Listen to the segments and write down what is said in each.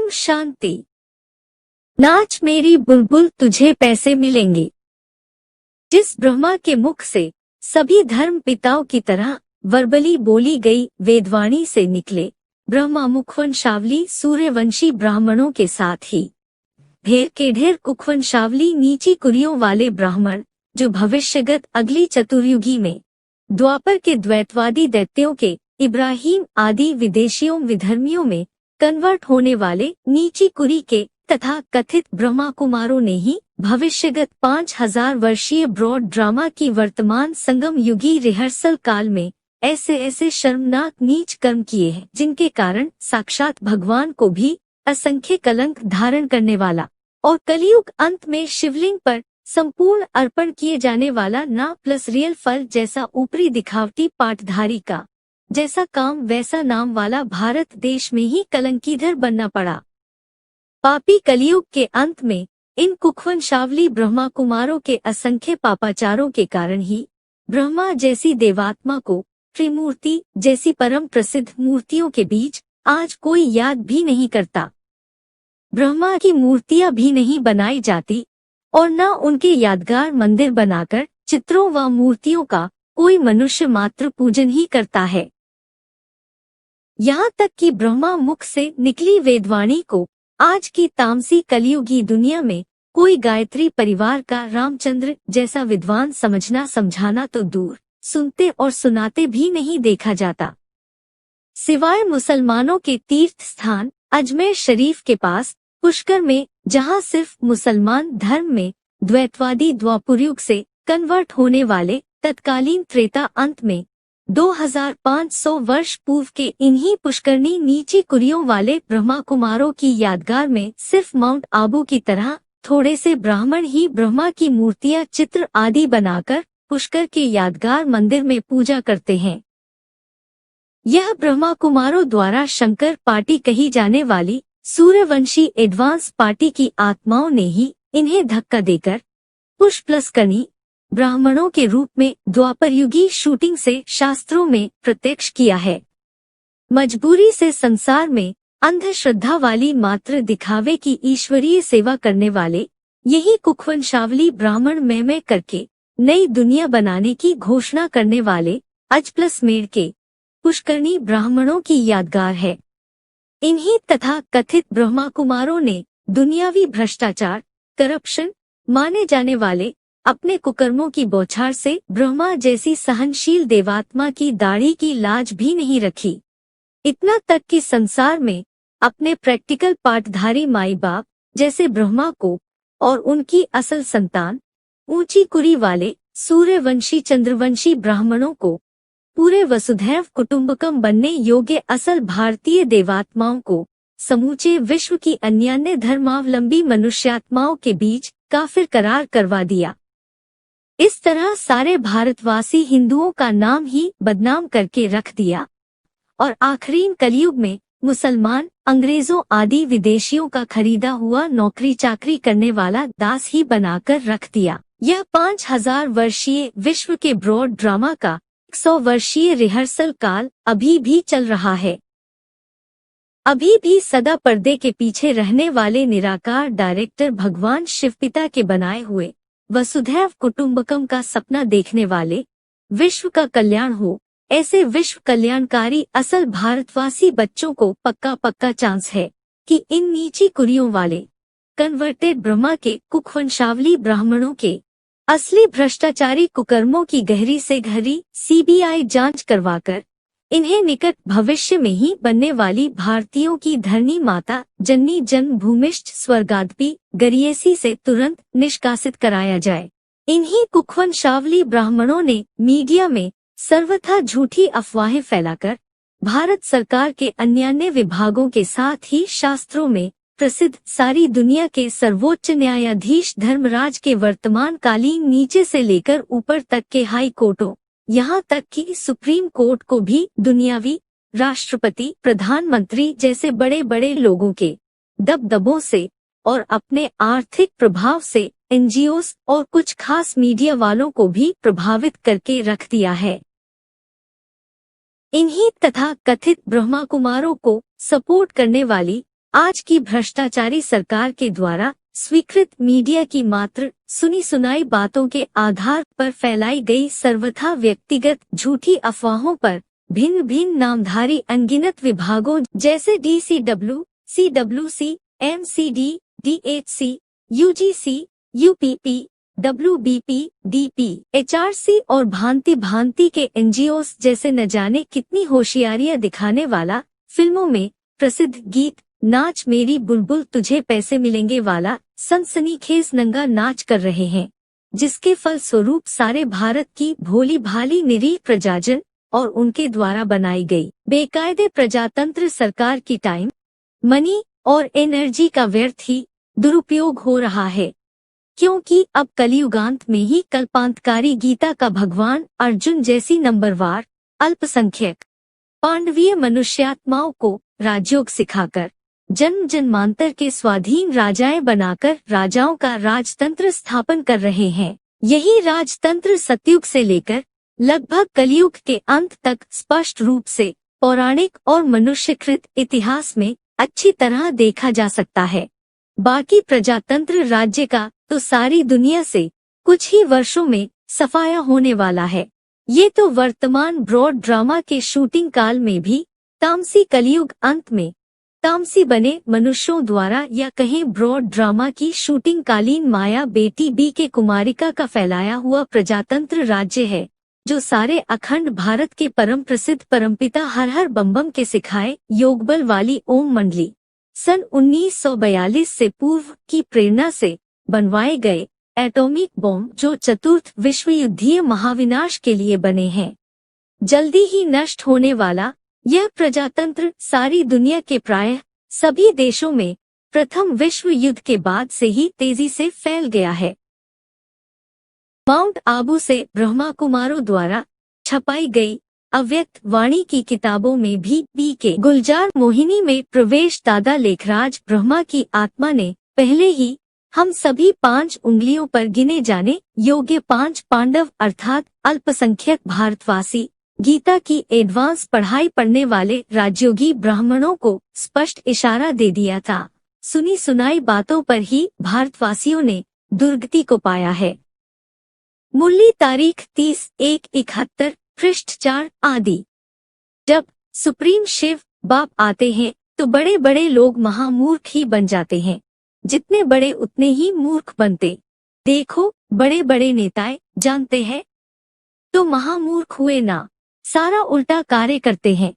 ओम शांति। नाच मेरी बुलबुल, तुझे पैसे मिलेंगे। जिस ब्रह्मा के मुख से सभी धर्म पिताओं की तरह वर्बली बोली गई वेदवाणी से निकले ब्रह्मा मुखवंशावली सूर्यवंशी ब्राह्मणों के साथ ही ढेर के ढेर कुखवंशावली नीची कुरियों वाले ब्राह्मण, जो भविष्यगत अगली चतुर्युगी में द्वापर के द्वैतवादी दैत्यों के इब्राहिम आदि विदेशियों विधर्मियों में कन्वर्ट होने वाले नीची कुरी के तथा कथित ब्रह्मा कुमारों ने ही भविष्यगत 5000 वर्षीय ब्रॉड ड्रामा की वर्तमान संगम युगी रिहर्सल काल में ऐसे ऐसे शर्मनाक नीच कर्म किए हैं, जिनके कारण साक्षात भगवान को भी असंख्य कलंक धारण करने वाला और कलयुग अंत में शिवलिंग पर संपूर्ण अर्पण किए जाने वाला ना प्लस रियल फल जैसा ऊपरी दिखावटी पाठधारी का जैसा काम वैसा नाम वाला भारत देश में ही कलंकीधर बनना पड़ा। पापी कलयुग के अंत में इन कुखवंशावली ब्रह्मा कुमारों के असंख्य पापाचारों के कारण ही ब्रह्मा जैसी देवात्मा को त्रिमूर्ति जैसी परम प्रसिद्ध मूर्तियों के बीच आज कोई याद भी नहीं करता। ब्रह्मा की मूर्तियां भी नहीं बनाई जाती और न उनके यादगार मंदिर बनाकर चित्रों व मूर्तियों का कोई मनुष्य मात्र पूजन ही करता है। यहाँ तक कि ब्रह्मा मुख से निकली वेदवाणी को आज की तामसी कलयुगी दुनिया में कोई गायत्री परिवार का रामचंद्र जैसा विद्वान समझना समझाना तो दूर, सुनते और सुनाते भी नहीं देखा जाता। सिवाय मुसलमानों के तीर्थ स्थान अजमेर शरीफ के पास पुष्कर में, जहाँ सिर्फ मुसलमान धर्म में द्वैतवादी द्वापुरयुग से कन्वर्ट होने वाले तत्कालीन त्रेता अंत में 2500 वर्ष पूर्व के इन्हीं पुष्करणी नीची कुरियों वाले ब्रह्मा कुमारों की यादगार में सिर्फ माउंट आबू की तरह थोड़े से ब्राह्मण ही ब्रह्मा की मूर्तियां चित्र आदि बनाकर पुष्कर के यादगार मंदिर में पूजा करते हैं। यह ब्रह्मा कुमारों द्वारा शंकर पार्टी कही जाने वाली सूर्यवंशी एडवांस पार्टी की आत्माओं ने ही इन्हें धक्का देकर पुष्पलस्कर्णी ब्राह्मणों के रूप में द्वापरयुगी शूटिंग से शास्त्रों में प्रत्यक्ष किया है। मजबूरी से संसार में अंधश्रद्धा वाली मात्र दिखावे की ईश्वरीय सेवा करने वाले यही कुखवंशावली ब्राह्मण मैं करके नई दुनिया बनाने की घोषणा करने वाले अजप्लस मेड़ के पुष्करणी ब्राह्मणों की यादगार है। इन्हीं तथा कथित ब्रह्मा कुमारों ने दुनियावी भ्रष्टाचार करप्शन माने जाने वाले अपने कुकर्मों की बौछार से ब्रह्मा जैसी सहनशील देवात्मा की दाढ़ी की लाज भी नहीं रखी। इतना तक कि संसार में अपने प्रैक्टिकल पाठधारी माई बाप जैसे ब्रह्मा को और उनकी असल संतान ऊंची कुरी वाले सूर्यवंशी चंद्रवंशी ब्राह्मणों को पूरे वसुधैव कुटुंबकम बनने योग्य असल भारतीय देवात्माओं को समूचे विश्व की अन्यान्य धर्मावलंबी मनुष्यात्माओं के बीच काफिर करार करवा दिया। इस तरह सारे भारतवासी हिंदुओं का नाम ही बदनाम करके रख दिया और आखिरीन कलयुग में मुसलमान अंग्रेजों आदि विदेशियों का खरीदा हुआ नौकरी चाकरी करने वाला दास ही बनाकर रख दिया। यह 5000 वर्षीय विश्व के ब्रॉड ड्रामा का 100 वर्षीय रिहर्सल काल अभी भी चल रहा है। अभी भी सदा पर्दे के पीछे रहने वाले निराकार डायरेक्टर भगवान शिवपिता के बनाए हुए वसुधैव कुटुंबकम का सपना देखने वाले विश्व का कल्याण हो, ऐसे विश्व कल्याणकारी असल भारतवासी बच्चों को पक्का पक्का चांस है कि इन नीची कुरियों वाले कन्वर्टेड ब्रह्मा के कुखवंशावली ब्राह्मणों के असली भ्रष्टाचारी कुकर्मों की गहरी से गहरी सीबीआई जांच करवाकर इन्हें निकट भविष्य में ही बनने वाली भारतीयों की धरणी माता जननी जन्मभूमिष्ठ स्वर्गादपि गरियसी से तुरंत निष्कासित कराया जाए। इन्हीं कुखवंशावली ब्राह्मणों ने मीडिया में सर्वथा झूठी अफवाहें फैलाकर भारत सरकार के अन्यान्य विभागों के साथ ही शास्त्रों में प्रसिद्ध सारी दुनिया के सर्वोच्च न्यायाधीश धर्मराज के वर्तमान कालीन नीचे से लेकर ऊपर तक के हाई कोर्टों, यहाँ तक कि सुप्रीम कोर्ट को भी दुनियावी राष्ट्रपति प्रधानमंत्री जैसे बड़े बड़े लोगों के दबदबों से और अपने आर्थिक प्रभाव से एनजीओस और कुछ खास मीडिया वालों को भी प्रभावित करके रख दिया है। इन्हीं तथा कथित ब्रह्मा कुमारों को सपोर्ट करने वाली आज की भ्रष्टाचारी सरकार के द्वारा स्वीकृत मीडिया की मात्र सुनी सुनाई बातों के आधार पर फैलाई गई सर्वथा व्यक्तिगत झूठी अफवाहों पर भिन्न भिन्न नामधारी अनगिनत विभागों जैसे DCW, CWC, MCD, DHC, UGC, UPP, WBP, DP, HRC और भांति भांति के NGOs जैसे न जाने कितनी होशियारियां दिखाने वाला फिल्मों में प्रसिद्ध गीत नाच मेरी बुलबुल तुझे पैसे मिलेंगे वाला सनसनीखेज नंगा नाच कर रहे हैं, जिसके फल स्वरूप सारे भारत की भोली भाली निरीह प्रजाजन और उनके द्वारा बनाई गई बेकायदे प्रजातंत्र सरकार की टाइम, मनी और एनर्जी का व्यर्थ ही दुरुपयोग हो रहा है, क्योंकि अब कलियुगांत में ही कल्पांतकारी गीता का भगवान अर्जुन जैसी नंबरवार अल्पसंख्यक पांडवीय मनुष्यात्माओं को राजयोग सिखाकर जन्म जन्मांतर के स्वाधीन राजाएं बनाकर राजाओं का राजतंत्र स्थापन कर रहे हैं। यही राजतंत्र सतयुग से लेकर लगभग कलियुग के अंत तक स्पष्ट रूप से पौराणिक और मनुष्यकृत इतिहास में अच्छी तरह देखा जा सकता है। बाकी प्रजातंत्र राज्य का तो सारी दुनिया से कुछ ही वर्षों में सफाया होने वाला है। ये तो वर्तमान ब्रॉड ड्रामा के शूटिंग काल में भी तामसी कलियुग अंत में तामसी बने मनुष्यों द्वारा या कहीं ब्रॉड ड्रामा की शूटिंग कालीन माया बेटी बी के कुमारिका का फैलाया हुआ प्रजातंत्र राज्य है, जो सारे अखंड भारत के परम प्रसिद्ध परमपिता हर हर बम बम के सिखाए योगबल वाली ओम मंडली सन 1942 से पूर्व की प्रेरणा से बनवाए गए एटॉमिक बॉम्ब जो चतुर्थ विश्वयुद्धीय महाविनाश के लिए बने हैं। जल्दी ही नष्ट होने वाला यह प्रजातंत्र सारी दुनिया के प्रायः सभी देशों में प्रथम विश्व युद्ध के बाद से ही तेजी से फैल गया है। माउंट आबू से ब्रह्मा कुमारों द्वारा छपाई गई अव्यक्त वाणी की किताबों में भी के गुलजार मोहिनी में प्रवेश दादा लेखराज ब्रह्मा की आत्मा ने पहले ही हम सभी 5 उंगलियों पर गिने जाने योग्य 5 पांडव अर्थात अल्पसंख्यक भारतवासी गीता की एडवांस पढ़ाई पढ़ने वाले राजयोगी ब्राह्मणों को स्पष्ट इशारा दे दिया था। सुनी सुनाई बातों पर ही भारतवासियों ने दुर्गति को पाया है। मुरली तारीख 30/1/71 पृष्ठ 4 आदि। जब सुप्रीम शिव बाप आते हैं तो बड़े बड़े लोग महामूर्ख ही बन जाते हैं, जितने बड़े उतने ही मूर्ख बनते। देखो बड़े बड़े नेताएं जानते हैं तो महामूर्ख हुए ना, सारा उल्टा कार्य करते हैं।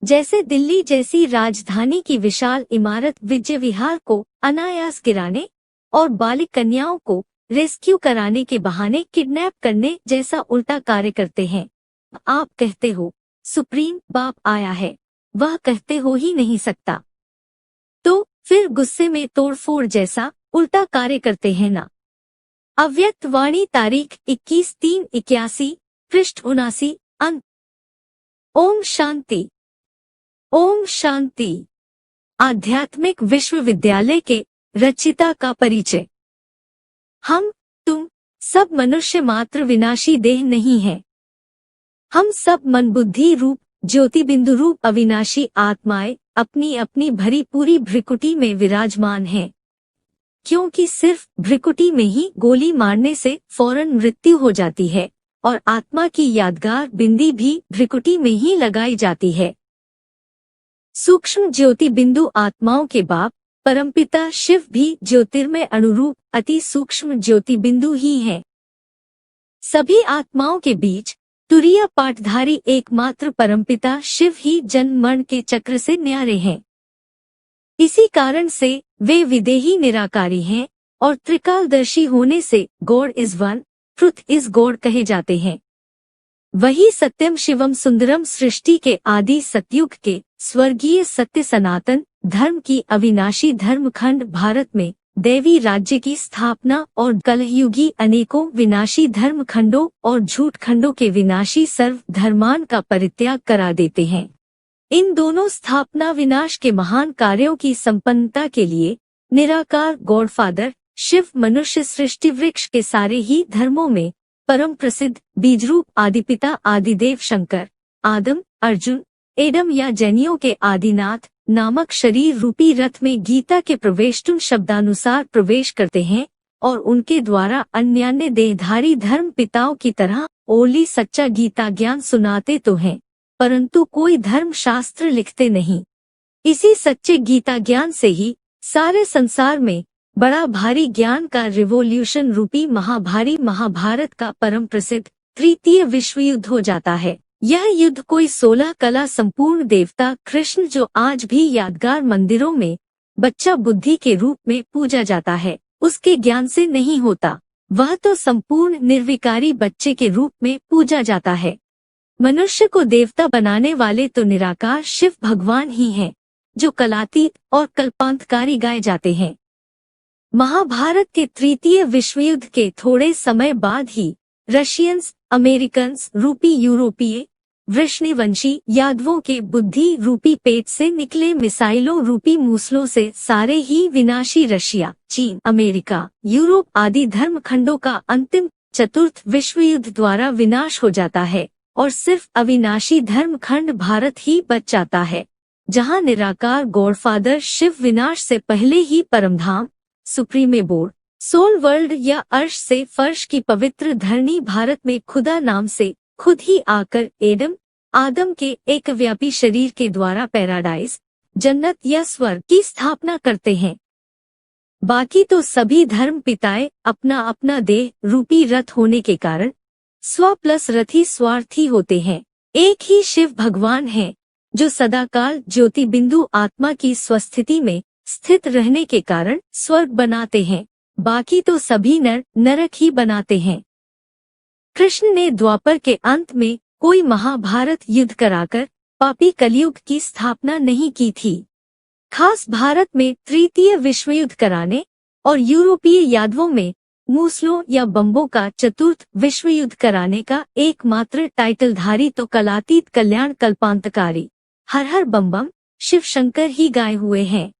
जैसे दिल्ली जैसी राजधानी की विशाल इमारत विजय विहार को अनायास गिराने और बालिक कन्याओं को रेस्क्यू कराने के बहाने किडनैप करने जैसा उल्टा कार्य करते हैं। आप कहते हो सुप्रीम बाप आया है, वह कहते हो ही नहीं सकता, तो फिर गुस्से में तोड़फोड़ जैसा उल्टा कार्य करते हैं ना। अव्यक्त वाणी तारीख 21/3/81 पृष्ठ 79 अंत। ओम शांति। ओम शांति। आध्यात्मिक विश्वविद्यालय के रचिता का परिचय। हम तुम सब मनुष्य मात्र विनाशी देह नहीं हैं। हम सब मन बुद्धि रूप ज्योति बिंदु रूप अविनाशी आत्माएं अपनी अपनी भरी पूरी भ्रिकुटी में विराजमान हैं, क्योंकि सिर्फ भ्रिकुटी में ही गोली मारने से फौरन मृत्यु हो जाती है और आत्मा की यादगार बिंदी भी भ्रिकुटी में ही लगाई जाती है। सूक्ष्म ज्योति बिंदु आत्माओं के बाप परमपिता शिव भी ज्योतिर्मय अनुरूप अति सूक्ष्म ज्योति बिंदु ही हैं। सभी आत्माओं के बीच तुरीय पाठधारी एकमात्र परमपिता शिव ही जन्म मरण के चक्र से न्यारे हैं। इसी कारण से वे विदेही निराकारी हैं और त्रिकालदर्शी होने से God is one, truth is God कहे जाते हैं। वही सत्यम शिवम सुंदरम सृष्टि के आदि सतयुग के स्वर्गीय सत्य सनातन धर्म की अविनाशी धर्मखंड भारत में दैवी राज्य की स्थापना और कलयुगी अनेकों विनाशी धर्मखंडों और झूठ खंडों के विनाशी सर्व धर्मान का परित्याग करा देते हैं। इन दोनों स्थापना विनाश के महान कार्यों की संपन्नता के लिए निराकार गॉडफादर शिव मनुष्य सृष्टि वृक्ष के सारे ही धर्मों में परम प्रसिद्ध बीजरूप आदिपिता आदिदेव शंकर, आदम, अर्जुन, एडम या जैनियों के आदिनाथ नामक शरीर रूपी रथ में गीता के प्रवेष्टुन शब्दानुसार प्रवेश करते हैं और उनके द्वारा अन्यान्य देहधारी धर्म पिताओं की तरह ओली सच्चा गीता ज्ञान सुनाते तो हैं, परंतु कोई धर्म शास्त्र लिखते नहीं। इसी सच्चे गीता ज्ञान से ही सारे संसार में बड़ा भारी ज्ञान का रिवोल्यूशन रूपी महाभारी महाभारत का परम प्रसिद्ध तृतीय विश्व युद्ध हो जाता है। यह युद्ध कोई 16 कला संपूर्ण देवता कृष्ण, जो आज भी यादगार मंदिरों में बच्चा बुद्धि के रूप में पूजा जाता है, उसके ज्ञान से नहीं होता। वह तो संपूर्ण निर्विकारी बच्चे के रूप में पूजा जाता है। मनुष्य को देवता बनाने वाले तो निराकार शिव भगवान ही हैं, जो कलातीत और कल्पांतकारी गाए जाते हैं। महाभारत के तृतीय विश्वयुद्ध के थोड़े समय बाद ही रशियंस, अमेरिकन्स रूपी यूरोपीय वृष्णिवंशी यादवों के बुद्धि रूपी पेट से निकले मिसाइलों रूपी मूसलों से सारे ही विनाशी रशिया, चीन, अमेरिका, यूरोप आदि धर्मखंडों का अंतिम चतुर्थ विश्वयुद्ध द्वारा विनाश हो जाता है और सिर्फ अविनाशी धर्मखंड भारत ही बच जाता है, जहां निराकार गॉडफादर शिव विनाश से पहले ही परमधाम सुप्रीमे बोर्ड सोल वर्ल्ड या अर्श से फर्श की पवित्र धरनी भारत में खुदा नाम से खुद ही आकर आदम के एक व्यापी शरीर के द्वारा पैराडाइज, जन्नत या स्वर्ग की स्थापना करते हैं। बाकी तो सभी धर्म पिताएं अपना अपना देह रूपी रथ होने के कारण स्व प्लस रथी स्वार्थी होते हैं। एक ही शिव भगवान है जो सदाकाल ज्योति बिंदु आत्मा की स्वस्थिति में स्थित रहने के कारण स्वर्ग बनाते हैं, बाकी तो सभी नर नरक ही बनाते हैं। कृष्ण ने द्वापर के अंत में कोई महाभारत युद्ध कराकर पापी कलयुग की स्थापना नहीं की थी। खास भारत में तृतीय विश्वयुद्ध कराने और यूरोपीय यादवों में मूसलों या बम्बों का चतुर्थ विश्वयुद्ध कराने का एकमात्र टाइटलधारी तो कलातीत कल्याण कल्पांतकारी हर हर बम बम शिव शंकर ही गाए हुए हैं।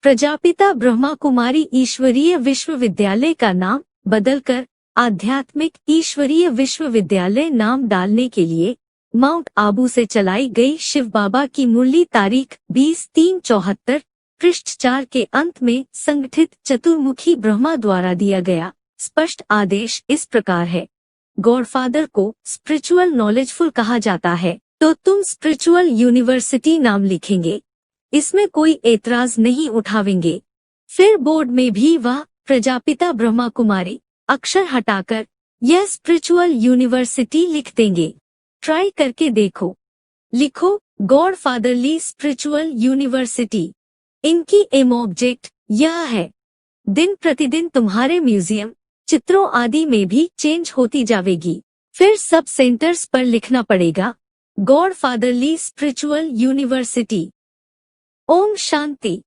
प्रजापिता ब्रह्मा कुमारी ईश्वरीय विश्वविद्यालय का नाम बदलकर आध्यात्मिक ईश्वरीय विश्वविद्यालय नाम डालने के लिए माउंट आबू से चलाई गई शिव बाबा की मुरली तारीख 20/3/74 पृष्ठ 4 के अंत में संगठित चतुर्मुखी ब्रह्मा द्वारा दिया गया स्पष्ट आदेश इस प्रकार है। गॉडफादर को स्पिरिचुअल नॉलेजफुल कहा जाता है तो तुम स्पिरिचुअल यूनिवर्सिटी नाम लिखेंगे, इसमें कोई एतराज नहीं उठावेंगे। फिर बोर्ड में भी वह प्रजापिता ब्रह्मा कुमारी अक्षर हटाकर यह स्पिरिचुअल यूनिवर्सिटी लिख देंगे। ट्राई करके देखो, लिखो गॉड फादरली स्पिरिचुअल यूनिवर्सिटी। इनकी एम ऑब्जेक्ट यह है, दिन प्रतिदिन तुम्हारे म्यूजियम चित्रों आदि में भी चेंज होती जाएगी। फिर सब सेंटर्स पर लिखना पड़ेगा God fatherly spiritual university. Om Shanti.